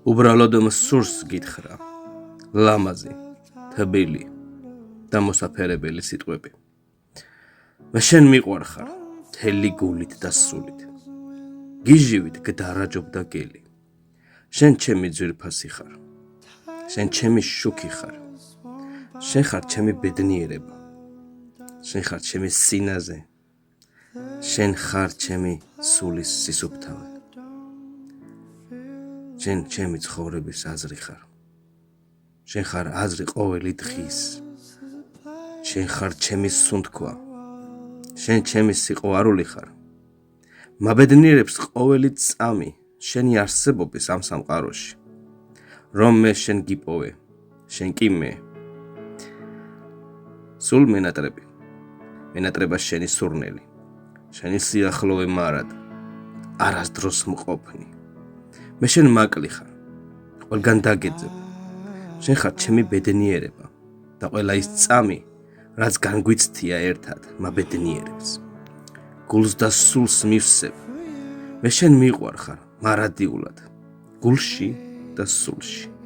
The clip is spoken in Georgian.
უბრალოდ მსურს გითხრა, ლამაზი, თბილი და მოსაფერებელი სიტყვები. მე შენ მიყვარხარ, მთელი გულით და სულით. გიჟივით გდარაჯობდა გელი. შენ ჩემი ძვირფასი ხარ. შენ ჩემი შუქი ხარ. შენ ხარ ჩემი ბედნიერება. შენ ხარ ჩემი სინაზე. შენ ხარ ჩემი სულის სისუფთავე. შენ ჩემი ცხოვრების აზრი ხარ. შენ ხარ აზრი ყოველი დღის. შენ ხარ ჩემი სუნთქვა. შენ ჩემი სიყვარული ხარ. მაბედნიერებს ყოველი წამი შენი არსებობის ამ სამყაროში. რომ მე შენ გიპოვე, შენ კი მე. სულ მენატრება შენი სურნელი. შენი სიახლოვე მარად, არასდროს მყოფნი. მე შენ მაკლი ხარ, ყველგან დაგეძებ. შენ ხარ ჩემი ბედნიერება და ყველა ის წამი, რაც განგვიცდია ერთად მაბედნიერებს. გულს და სულს მივსებ. მე შენ მიყვარხარ მარადიულად, გულში და სულში.